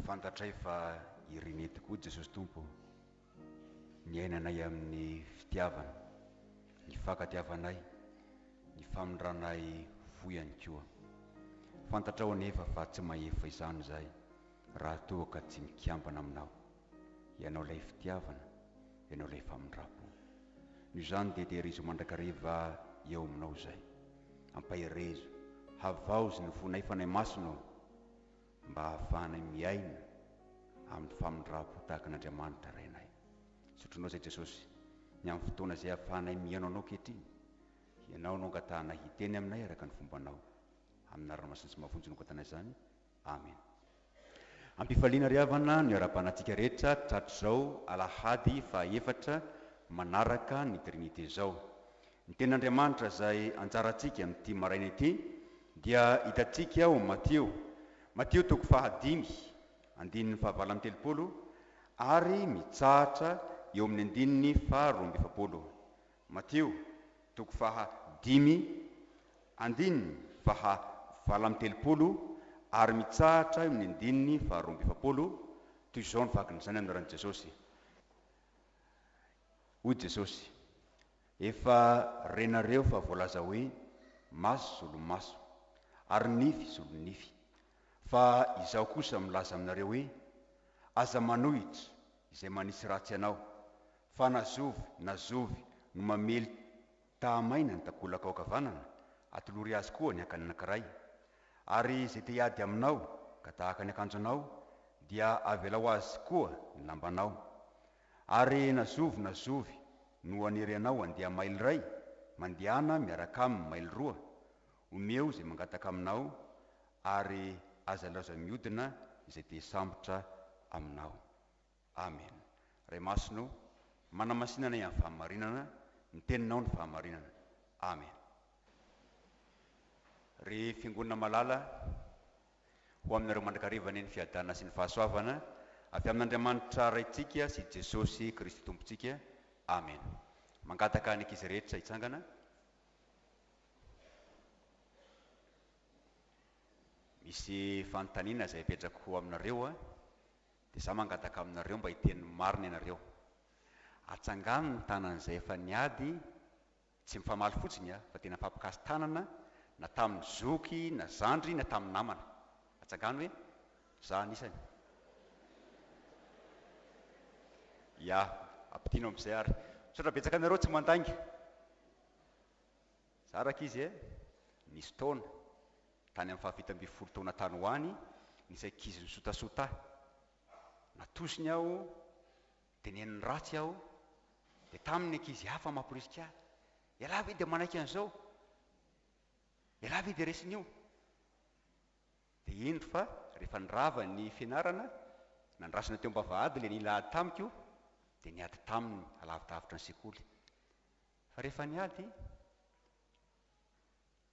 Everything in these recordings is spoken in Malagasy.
Fantatray fa irinay tokoa Jesosy Tompo ny ainanay amin'ny fitiavana, ny fankatiavanay, ny famindranay voyany koa. Fantatrao anefa fa tsy mahefa izany zahay raha toa ka tsy mikambana aminao. Ianao lay fitiavana, ianao lay famindrapo. Ny izany dia tehirizo mandrakariva eo aminao zay. Ampahirezo, havaozy ny fonay fanay masonao mba hahafahanay miaina amin'ny famindrapo tahaka n'Andriamanitra rainay. Sotronao zay Jesosy, ny amin'ny fotoana izay hahafahanay mihaino anao kehitriny, ianao no angatahana hiteny aminay araka ny fombanao. Amin'ny anarana masina sy mavonjy no izany. Amen. Ampifaliana ry havana ny ara-panantsika rehetra tratr'izao alahady faha-efatra manaraka ny trinité zao. Ny tenin'Andriamanitra izay anjarantsika amin'ity maraina ity dia hitantsika ao Mateo toko fahadimy andininy fahavalo amby telopolo ary mitsahatra eo amin'ny andininy faharoa amby efapolo. Mateo toko fahadimy andininy fahavalo amby telopolo ary mitsahatra eo amin'ny andininy faharoa amby efapolo. Toy izao ny vakin'izany anaran'i Jesosy. Hoy Jesosy: efa renareo fa voalaza hoe maso zolo maso ary nify zolo nify. Fa izaho kosa milaza aminareo hoe aza manohitra izay manisy ratsy anao, fa nazovy no mamely tahamaina ny takolaka ao ankavanana, atolory azy koa ny akany anankiray. Ary izay te hiady aminao ka tahaka ny akanjo anao, dia avela ho azy koa ny lambanao. Ary nazovy no anery anao andeha maily ray, mandehana miaraka amin'ny maily roa. Omeo izay mangataka aminao, ary aza laza mihodina izay te sambotra aminao. Amen. Ray masino, manamasinana amin'ny fahamarinana, ny teninao ny fahamarinana. Amen. Ry fiangonana malala, ho aminareo mandrakariva ny fiadana sy ny fahasoavana avy amin'Andriamanitra raitsika sy Jesosy Kristy Tompontsika. Amen. Mangataka ny ankizy rehetra hitsangana. Misy fanontaniana izay apetrako aminareo dia za mangataka aminareo mba hiteny marina ianareo. Atsangano ny tanan'izay efa niady, tsy mifamaly fotsiny fa tena fampikasy tanana, na tamin'ny zoky, na zandry, na tamin'ny namana. Atsangano hoe za anisany. Ya, ampitino amin'izay ary. Misaotra betsaka anareo tsy mandangy. Zaraka izy nisy taona tany amin'ny fahafito amby folo taona tany hoany, nisy ankizy nisotasota. Natosiny aho, teneniny ratsy aho, dia tamin'ny ankizy hafa mamporisika ahy: ialahy ve dia manaiky an'izao? Ialahy ve dia resin'io? Dia indro fa rehefa nirava ny fianarana, nandrasana teo am-bavahady ilay nilahady tamiko, dia niady taminy alavidavitra ny sekoly. Fa rehefa niady,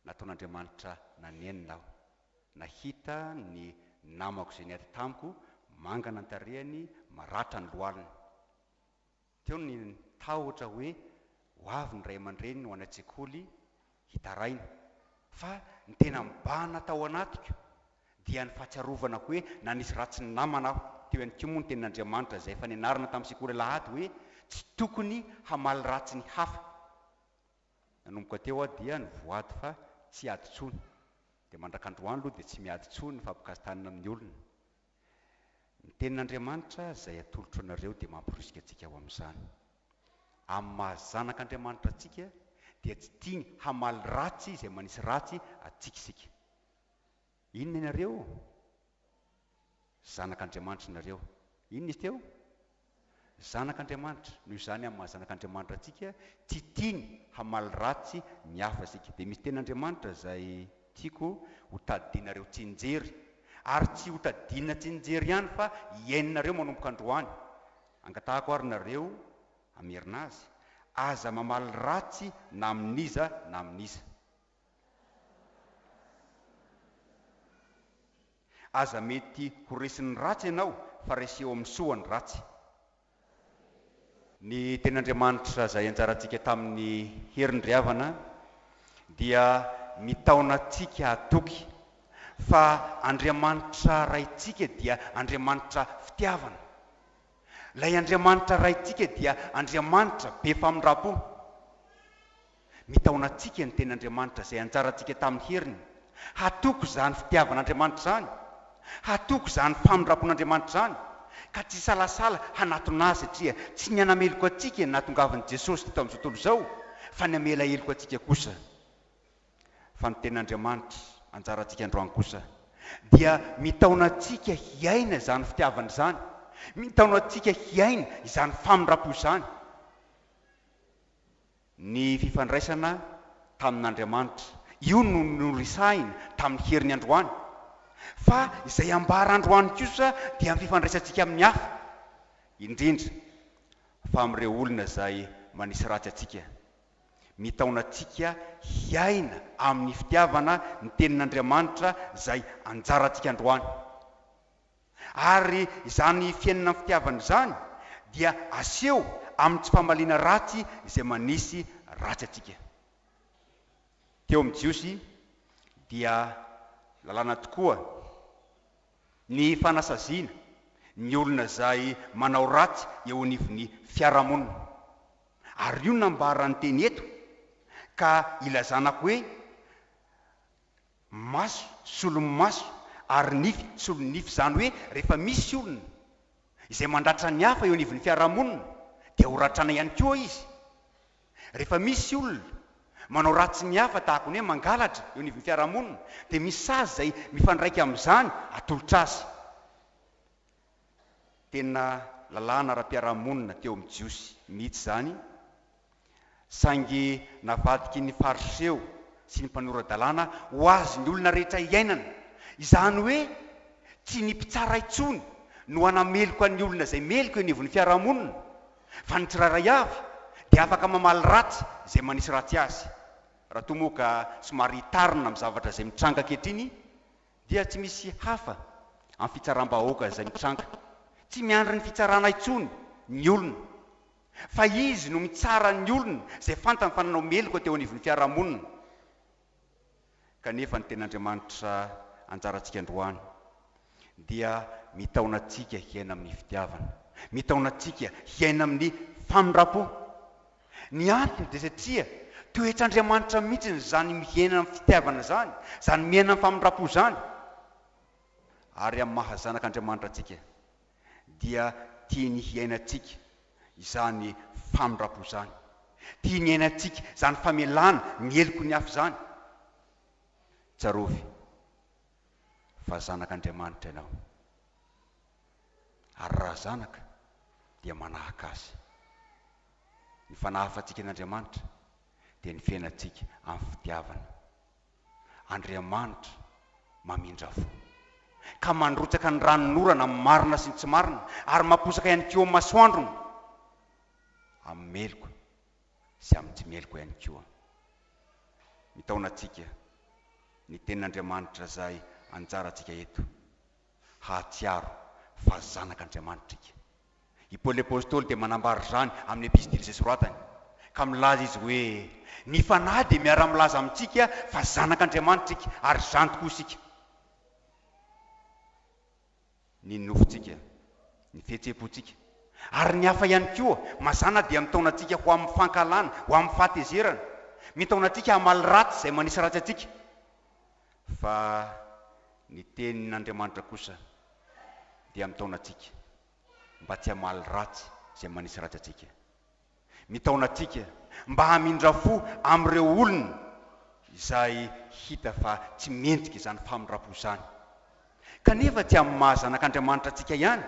nataon'Andriamanitra nanenina aho, nahita ny namako izay niady tamiko mangana ny tarehany, maratra ny lohaliny. Teo ny tahotra hoe ho avy ny ray aman-dreny ho any an-tsekoly hitaraina. Fa ny tena mibahana tao anatiko dia ny fahatsiarovana hoe nanisy ratsy ny namana aho. Teo ihany koa moa ny tenin'Andriamanitra izay efa nianarana tamin'ny sekoly alahady hoe tsy tokony hamaly ratsy ny hafa. Nanomboka teo aho dia nivoady fa tsy ady tsony. Dia mandrak'androany aloha dia tsy miady tsony ny fampikazitanana amin'ny olona. Ny tenin'Andriamanitra izay atolotro anareo dia mampirisika antsika ao amin'izany. Amin'ny mahazanak'Andriamanitra antsika dia tsy tiany hamaly ratsy izay manisy ratsy atsikisika. Inona ianareo? Zanak'Andriamanitra ianareo. Inona izy teo? Zanak'Andriamanitra. Noho izany amin'ny mahazanak'Andriamanitra antsika tsy tiany hamaly ratsy ny hafa isika. Dia misy tenin'Andriamanitra izay tiako ho tadidinareo tsinjery, ary tsy ho tadidina tsinjery ihany fa hiaininareo manomboka androany. Angatahako ary nareo amerina azy: aza mamaly ratsy na amin'iza na amin'iza. Aza mety ho resin'ny ratsy ianao, fa reseo amin'ny soa ny ratsy. Ny tenin'Andriamanitra izay anjarantsika tamin'ny herin'ny ry havana dia mitaona antsika atoky fa Andriamanitra raitsika dia Andriamanitra fitiavana. Lay Andriamanitra raitsika dia Andriamanitra be famindrapo. Mitaona antsika ny ten'Andriamanitra izay anjarantsika tamin'ny heriny. Hatoko izany fitiavan'Andriamanitra izany, hatoko izany famindrapon'Andriamanitra izany, ka tsy salasala hanatona azy satria tsy ny hanameloko antsika ny nahatongavan'i Jesosy teto amin'izao tontolo izao, fa ny hamela heloko antsika kosa. Fa ny ten'Andriamanitra anjarantsika androany kosa dia mitaona antsika hiaina izany fitiavana izany, mitaona antsika hiaina izany famindrapo izany. Ny fifandraisana tamin'Andriamanitra, io no noresahina tamin'ny heriny androany. Fa izay ambara androany kosa dia mififandraisantsika amin'ny hafa, indrindra fa amin'ireo olona izay manisy ratsy antsika. Mitaona antsika hiaina amin'ny fitiavana ny tenin'Andriamanitra izay anjarantsika androany. Ary izany fiainana amin'ny fitiavana izany dia aseho amin'ny tsy famalina ratsy izay manisy ratsy antsika. Teo amin'ny Jiosy dia lalàna tokoa ny fanasaziana ny olona izay manao ratsy eo anivon'ny fiarahamonina. Ary io nambarany teny eto ka ilazanako hoe maso solomaso ary nify solonify, izany hoe rehefa misy olona izay mandratra ny hafa eo anivon'ny fiarahamonina dia horatrana ihany koa izy. Rehefa misy olona manao ratsy ny hafa tahaka ny hoe mangalatra eo anivon'ny fiarahamonina dia misy sazy izay mifandraika amin'izany atolotra azy. Tena lalàna ara-piarahamonina teo amin'ny Jiosy mihitsy izany, saingy navadiky ny fariseho sy ny mpanoran-dalàna ho azy ny olona rehetra hiainana. Izany hoe tsy ny mpitsara intsony no hanameloko ny olona izay meloko eo anivon'ny fiarahamonina, fa ny tsirairay avy dia afaka mamaly ratsy izay manisy ratsy azy. Raha toa moa ka somary tarina amin'ny zavatra izay mitranga ankehitriny dia tsy misy hafa amin'ny fitsaram-bahoaka izay mitranga. Tsy miandry ny fitsarana intsony ny olona, fa izy no mitsara ny olona izay fantany fa nanao meloko teo anivon'ny fiarahamonina. Kanefa ny ten'Andriamanitra anjarantsika androany dia mitaona antsika hiaina amin'ny fitiavana, mitaona antsika hiaina amin'ny famindrapo. Ny antony dia satria toetr'Andriamanitra mihitsy zany miaina amin'ny fitiavana zany, zany miaina amin'ny famindrapo zany. Ary amin'ny mahazanak'Andriamanitra antsika dia tiany hiaina antsika izany famindrapo zany, tiany hiaina antsika zany famelana mieloko ny hafa zany. Tsarovy fa zanak'Andriamanitra ianao, ary raha zanaka dia manahaka azy. Ny fanahafantsika n'Andriamanitra dia ny fiainantsika amin'ny fitiavana. Andriamanitra mamindra fo ka mandrotsaka ny ranon'orana amin'ny marina sy ny tsy marina, ary mamposaka ihany koa amin'ny masoandrony amin'ny meloko sy amin'ny tsy meloko ihany koa. Mitaona antsika ny tenin'Andriamanitra izay anjarantsika eto, hahatsiaro fa zanak'Andriamanitra ika. I Paoly apôstôly dia manambara izany amin'ny epistily izay soratany, ka milaza izy hoe ny fanahy dia miara-milaza amintsika fa zanak'Andriamanitra ika ary zany tokoa isika. Ny nofontsika, ny fihetseham-pontsika ary ny hafa ihany koa mazana dia mitaona antsika ho amin'ny fankalana, ho amin'ny fahatezerana, mitaona antsika hamaly ratsy izay manisy ratsy antsika. Fa ny tenin'Andriamanitra kosa dia mitaona antsika mba tsy hamaly ratsy izay manisy ratsy antsika, mitaona antsika mba hamindra fo amin'ireo olona izay hita fa tsy mendrika izany famindrapo izany. Kanefa tsy amin'ny mahazanak'Andriamanitra antsika ihany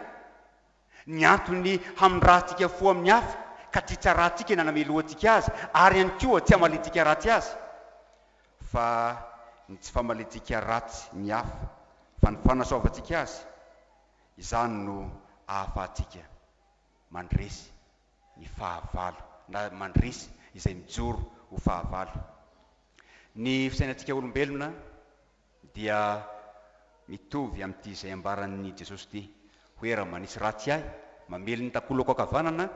ny antony hamindrahantsika fo amin'ny hafa ka tsy tsarahantsika na namelohantsika azy, ary ihany koa tsy hamalintsika ratsy azy, fa ny tsy famalintsika ratsy ny hafa fa ny fanasoavantsika azy, izany no ahafahantsika mandresy ny fahavalo na mandresy izay mijoro ho fahavalo. Ny fisainantsika olombelona dia mitovy amin'ity izay ambaran'ny Jesosy ity hoe raha manisy ratsy ahy, mamely ny takolako akavanana,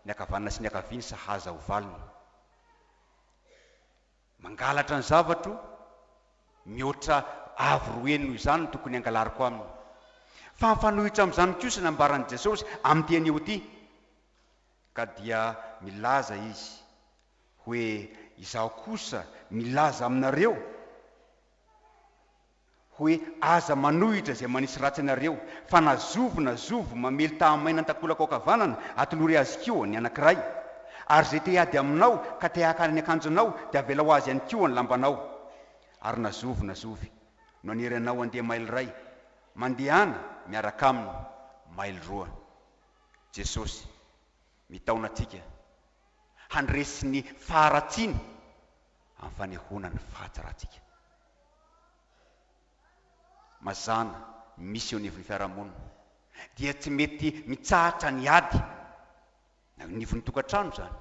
ny akavanana sy ny akaviny sahaza ho valiny. Mangalatra ny zavatro, mihoatra avy roeny noho izany no tokony angalariko aminy. Fa mifanohitra amin'izany kosa nambaran'i Jesosy amin'ny tean'io ity, ka dia milaza izy hoe izaho kosa milaza aminareo hoe aza manohitra izay manisy ratsy anareo, fa nazovo mamely tahamaina an-takolako ankavanana atolory azy koa ny anankiray, ary zay te hiady aminao ka te haka ny akanjonao dia avela ho azy ihany koa ny lambanao. Ary nazovy no aniry anao andeha maily ray, mandehana miaraka aminy maily roa. Jesosy mitaona antsika handresy ny faharatsiany amin'ny fanehona ny fahatsaratsika. Mazana misy eo anivon'ny fiarahamonina dia tsy mety mitsahatra ny ady, na anivon'ny tokantrano zany,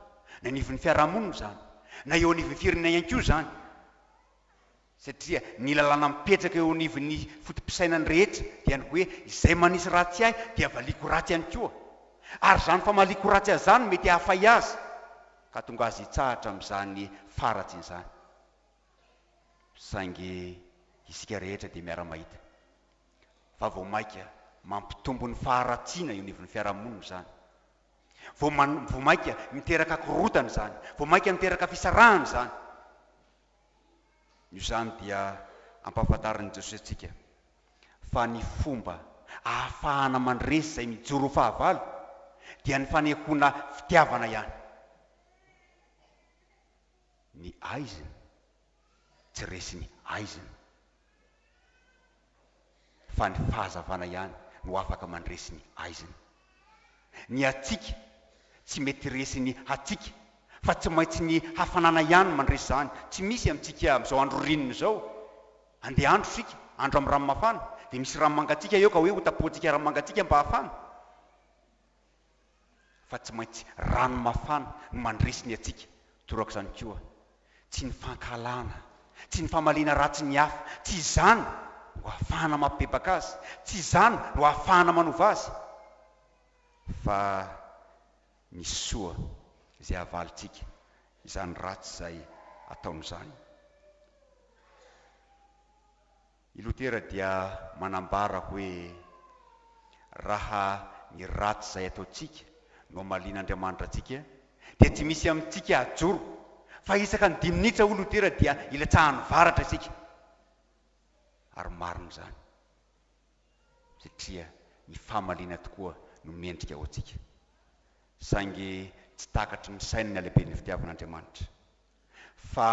na anivon'ny fiarahamonina zany, na eo anivon'ny firenena ihany koa zany, satria ny lalàna mipetraka eo anivon'ny fotom-pisainany rehetra dia ny hoe izay manisy ratsy ahy dia valiko ratsy ihany koa, ary zany fa maliko ratsy azy zany mety hafay azy ka tonga azy hitsahatra amin'izany faratsiny zany. Saingy isika rehetra dia miara-mahita fa vao maika mampitombo ny faharatsiana eo anivon'ny fiarahamonina zany, vao maika miteraka korotana zany, vao maika miteraka fisarahana zany, io zany dia ampahafantarin'i Jesosy antsika fa ny fomba ahafahana mandresy izay mijoro ho fahavalo dia ny fanehoana fitiavana ihany. Ny aiziny tsy resy ny aiziny, fa ny fahazavana ihany no afaka mandresy ny aiziny. Ny atsika tsy mety resy ny atsika, fa tsy maintsy ny hafanana ihany mandresy zany. Tsy misy amintsika amin'izao andro rinina zao, andeha andro sika, andro amin'ny ranomafana, dia misy ranomangatsika eo ka hoe ho tapoantsika ranomangatsika mba hafana, fa tsy maintsy ranomafana no mandresy ny atsika. Toraka izany koa, tsy ny fankalana, tsy ny famaliana ratsy ny hafa, tsy izany no ahafahana mampibebaka azy, tsy izany no ahafahana manova azy, fa ny soa izay havalitsika izany ratsy izay ataon'izany. I Lotera dia manambara hoe raha ny ratsy izay ataontsika no hamaliana Andriamanitra atsika dia tsy misy amintsika ajoro, fa isaka ny 5 minitra ho Lotera dia ilatsahany varatra isika. Ary marina zany, satria ny fahamaliana tokoa no mendrika ao antsika. Saingy tsy takatry ny saina ny alehibe ny fitiavan'Andriamanitra, fa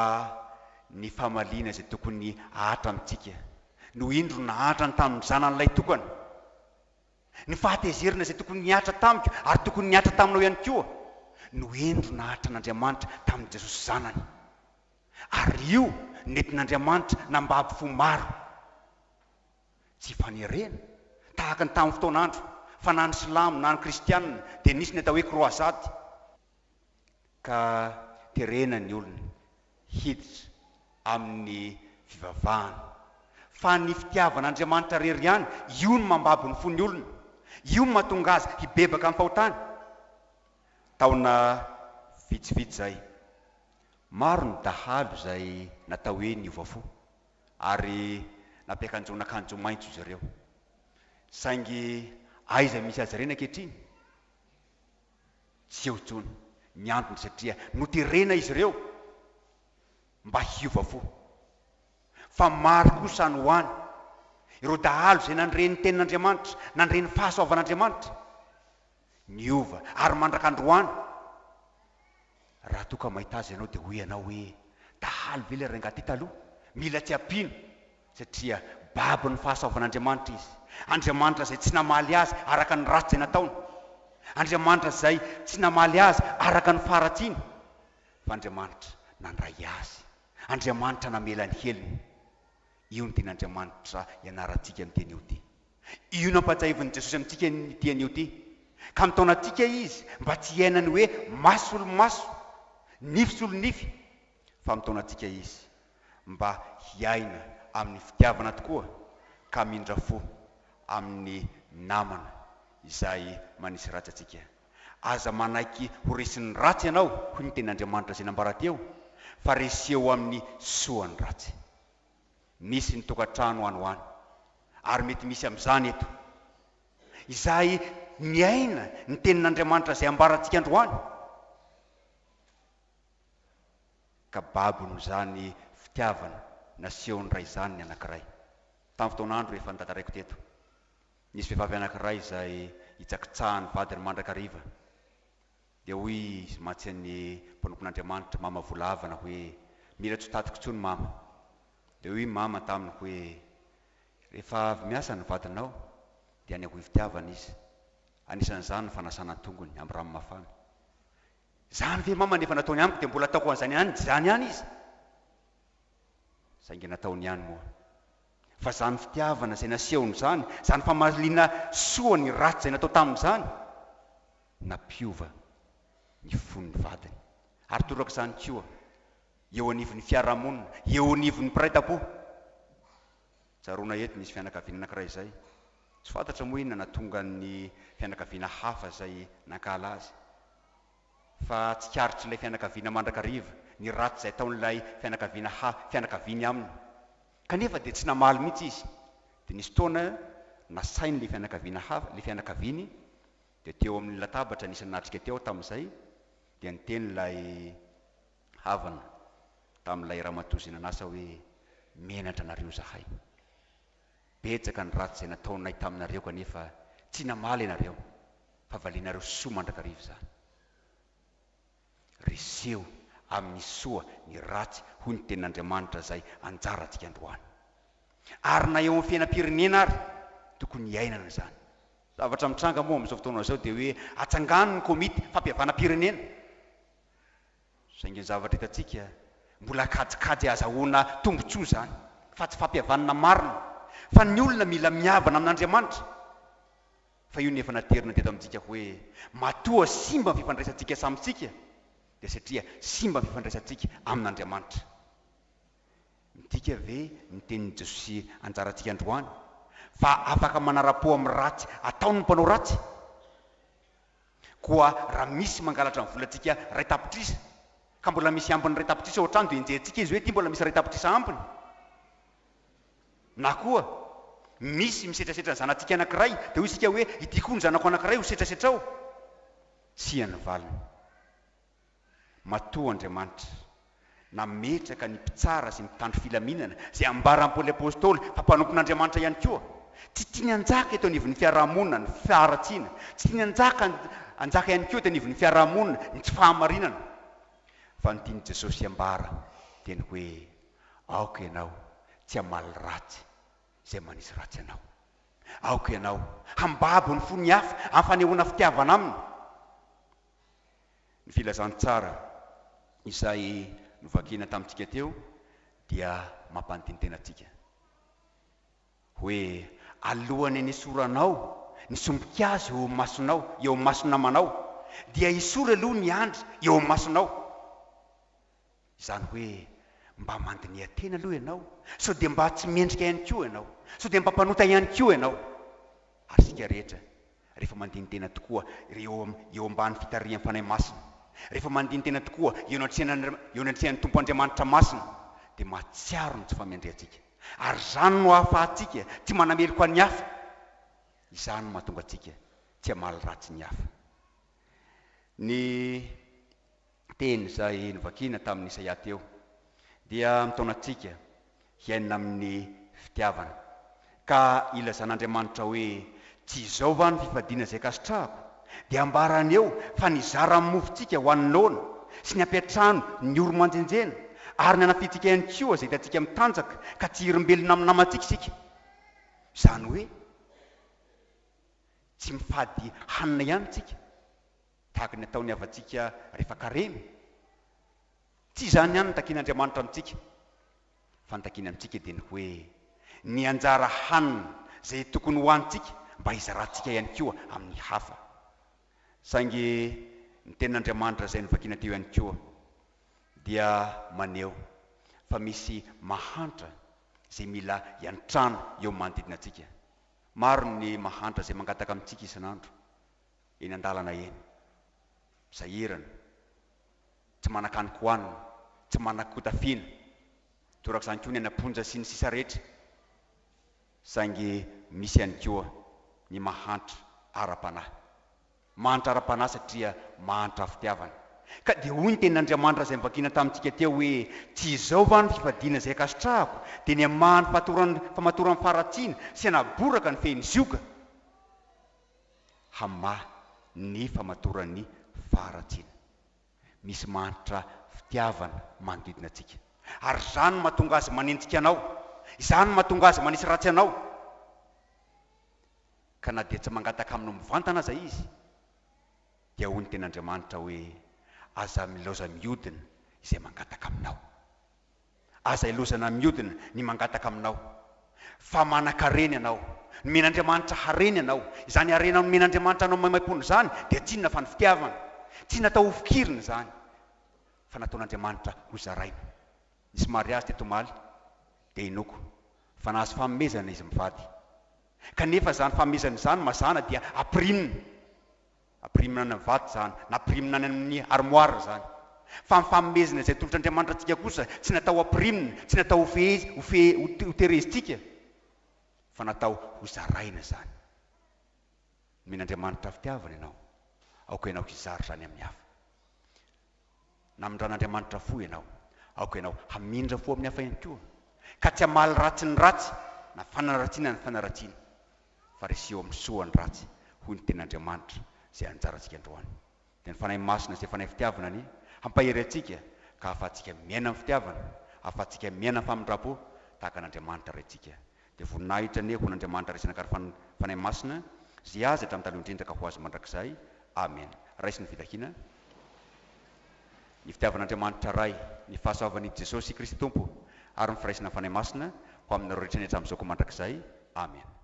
ny fahamaliana izay tokony ahatra amintsika no indro nahatrany tamin'ny zanan'ilay tokana, ny fahatezerana izay tokony niatra tamiko ary tokony niatra taminao ihany koa no indro nahatra n'Andriamanitra tamin'ny Jesosy zanany. Ary io nentin'Andriamanitra nambabo fo maro, tsy fanerena tahaka ny tamin'ny fotoan'andro, fa na ny silamo na ny kristianina dia nisy ny atao hoe kroazady, ka terena ny olona hiditra amin'ny fivavahana. Fa ny fitiavan'Andriamanitra rery ihany, io no mambabo ny fon'ny olona, io no mahatonga azy hibebaka amin'ny fahotany. Taona vitsivitsy zay, maro ny dahalo izay natao hoe niova fo, ary nampiakanjona akanjo maitso izy ireo. Saingy aiza misy azy ireny ankehitriny? Tsy eo intsony. Ny antony satria noterena izy ireo mba hiova fo. Fa maro kosa ny hoany ireo dahalo izay nandreny tenin'Andriamanitra, nandreny fahasoavan'Andriamanitra, niova ary mandrak'androany. Raha toa ka mahita azy ianao dia hoe ianao hoe dahalo ve le rangaty taloha, mila tsy ampiana, satria babo ny fahasoavan'Andriamanitra izy. Andriamanitra izay tsy namaly azy araka ny ratsy izay nataony, Andriamanitra izay tsy namaly azy araka ny faharatsiany, fa Andriamanitra nandray azy, Andriamanitra namela ny heliny. Io ny ten'Andriamanitra ianarantsika amin'ny teny io ty. Io nampatsahivin'i Jesosy amintsika ny teny io ty, ka mitaona antsika izy mba tsy hiainany hoe maso olo maso, nify sy olo nify, fa mitaona antsika izy mba hiaina amin'ny fitiavana tokoa, ka mindra fo amin'ny namana izay manisy ratsy atsika. Aza manaiky ho resin'ny ratsy ianao, hoy ny ten'Andriamanitra izay nambara teo, fa reseo amin'ny soan'ny ratsy. misy ny tokantrano anoany ary mety misy amin'izany eto izay miaina ny tenin'Andriamanitra izay ambarantsika androany ka babony zany fitiavana nasehony ray zany ny anankiray. Tamin'ny fotoan'andro efa nitantaraiko teto, nisy vehivavy anankiray izay hitsakitsahany vadiny mandrakariva, dia hoy izy matsy ny mpanompon'Andriamanitra mama volavana hoe mila tsy tatiko intsony mama. Dia hoy mama taminy hoe rehefa avy miasa ny vadinao dia any ahoy fitiavana izy, anisan'izany ny fanasana tongony amin'ny rano mafana. Zany ve mama nefa nataony amiko dia mbola ataoko an'izany ihany izy? Saingy nataony ihany moa, fa zany fitiavana izay nasehony zany, zany famalina soa ny ratsy izay natao tamin'izany, nampiova ny fon'ny vadiny ary toraka izany koa eo anivon'ny fiarahamonina, eo anivon'ny mpiray-tam-po. Tsaroana eto nisy fianakaviana anankiray izay, tsy fantatra moa inona nahatonga ny fianakaviana hafa izay nankala azy, fa tsy karitry ilay fianakaviana mandrakariva ny ratsy izay ataon'ilay fianakaviany aminy, kanefa dia tsy namaly mihitsy izy. Dia nisy fotoana nasainy ilay fianakaviana hafa, ilay fianakaviany, dia teo amin'ny latabatra nisy natrika teo tamin'izay, dia niteny ilay havana tamin'ilay ramatoa izay nanasa hoe menatra nareo zahay, betsaka ny ratsy izay nataonay taminareo kanefa tsy namaly ianareo, fa valianareo soa mandrakariva zany. Reseo amin'ny soa ny ratsy hoy ny tenin'Andriamanitra izay anjarantsika androany. Ary na eo amin'ny fiainam-pirenena ary tokony hiainana zany. Zavatra mitranga moa amin'izao fotoana izao dia hoe atsangano ny komity fampihavana-pirenena. Saingy ny zavatra hitantsika mbola kajikajy azahoana tombotsoa zany, fa tsy fampihavanana marina, fa ny olona mila miavana amin'Andriamanitra. Fa io nefa naterina teto amintsika hoe matoa simba ny fifandraisantsika samitsika, dia satria simba ny fifandraisantsika amin'Andriamanitra. Midika ve ny tenin'i Jesosy anjarantsika androany fa afaka manara-po amin'ny ratsy ataony ny mpanao ratsy? Koa raha misy mangalatra ny volantsika ray tapitrisa, ka mbola misy ambiny ray tapitrisa ao an-trano, dia enjentsika izy hoe ty mbola misy ray tapitrisa ambiny. Na koa misy misetrasetra ny zanatsika anankiray, dia hoy isika hoe ity koa ny zanako anankiray ho setrasetra ao. Sia ny valiny. Matoa Andriamanitra nametraka ny mpitsara sy ny mpitandro filaminana izay ambaran'ny Paoly apôstôly fa mpanompon'Andriamanitra ihany koa. Tsy tiany anjaka eto anivon'ny fiarahamonina ny faharatsiana, tsy tiany anjaka ihany koa eto anivon'ny fiarahamonina ny tsy fahamarinana, fa ny tiany Jesosy ambara teny hoe aoka ianao tsy hamaly ratsy izay manisy ratsy ianao, aoka ianao hambabo ny fony hafa amin'ny fanehoana fitiavana aminy. Ny filazany tsara izay novakina tamintsika teo dia mampanonteny antsika hoe alohany nisoranao nisomboka azy eo amin'ny masonao, eo amin'ny maso namanao, dia isora aloha ny andry eo amin'ny masonao. Izany hoe mba mandiniha tena aloha ianao, sao dia mba tsy mendrika ihany koa ianao, sao dia mba mpanota ihany koa ianao. Ary sika rehetra rehefa mandiny tena tokoa eo ambany fitarihan'ny fanahy masina, rehefa mandiny tena tokoa eo anatrehan'ny tompo Andriamanitra masina, dia mahatsiaro ny tsy famendrehantsika. Ary zany no hahafahantsika tsy manameloko ny hafa, izany no mahatonga antsika tsy hamaly ratsy ny hafa. Ny teny izay novakina tamin'ny Isaia teo dia mitaona antsika hiainana amin'ny fitiavana, ka ilazan'Andriamanitra hoe tsy izao va ny fifadiana izay kasitrahako, dia ambarany eo fa nizara amin'ny mofontsika ho an'ny laona sy ny ampiatrano ny oro-manjenjena, ary ny anafitsika ihany koa izay hitantsika mitanjaka ka tsy hirombelona amin'ny namantsika isika. Izany hoe tsy mifady hanina ihany tsika tahaka ny ataony havantsika rehefa karemy. Tsy izany ihany nitakian'Andriamanitra amintsika, fa nitakiana amintsika dia ny hoe ny anjara hanina izay tokony ho antsika mba hizarantsika ihany koa amin'ny hafa. Saingy ny tenin'Andriamanitra izay novakina teo ihany koa dia maneho fa misy mahantra izay mila hiantrano eo manodidina antsika. Maro ny mahantra izay mangataka amintsika isan'andro eny an-dalana eny, sahirana, tsy manan-kaniko hohanina, tsy manan-kotafiana, torak'izany koa ny anaponja sy ny sisa rehetra saingy misy ihany koa ny mahantra ara-panahy, mahantra ara-panahy satria mahantra fitiavana. Ka dia hoy ny tenin'Andriamanitra izay mivakina tamintsika teo hoe tsy izao va ny fivadiana izay kasitrahako, dia ny amahany famatoran'ny faharatsiana sy anaboraka ny fehin'ny zioka hamahy ny famatoran'ny faharatsiana. Misy mahantra fitiavana manodidina antsika, ary izany mahatonga azy manenjika anao, izany mahatonga azy manisy ratsy anao. Ka na dia tsy mangataka aminao mivantana aza izy, dia hoy ny tenin'Andriamanitra hoe aza milaoza miodina izay mangataka aminao, aza ilozana miodina ny mangataka aminao. Fa manan-karena ianao, nomen'Andriamanitra harena ianao. Izany harena nomen'Andriamanitra anao maimaim-pony izany dia tsy inona fa ny fitiavana, tsy natao hofikirina izany, fa nataon'Andriamanitra ho zaraina. Nisy mariazy teto Maly dia inoko fa nahazo famemezana izy mivady, kanefa izany famemezana izany mazana dia apirimina ny vady izany, na apirimina ny amin'ny armoire izany. Fa ny famemezana izay tolotr'Andriamanitra antsika kosa tsy natao apirimina, tsy natao ho terezintsika, fa natao ho zaraina izany. Nomen'Andriamanitra fitiavana ianao, aoka ianao hizary izany amin'ny hafa. Namindran'Andriamanitra fo ianao, aoka ianao hamindra fo amin'ny hafa ihany koa, ka tsy hamaly ratsy ny ratsy na fanaratsiana ny fanaratsiana, fa reseo amin'ny soa ny ratsy, hoy ny tenin'Andriamanitra izay anjarantsika androany. Dia ny fanahy masina sy fanahy fitiavana ny hampahery antsika ka ahafahantsika miaina amin'ny fitiavana, ahafahantsika miaina amin'ny famindrapo tahaka n'Andriamanitra rentsika. Dia voninahitra ny ho n'Andriamanitra resana kary fanahy masina zay azy hatramin'ny taloha indrindra ka ho azy mandrakizay. Amen. Raisiny fitakiana. Ny fitiavan'Andriamanitra ray, ny fahasoavan'i Jesosy Kristy Tompo, ary ny firaisana fanahy masina ho aminareo rehetra ny hatramin'izao ko mandrakizay. Amen.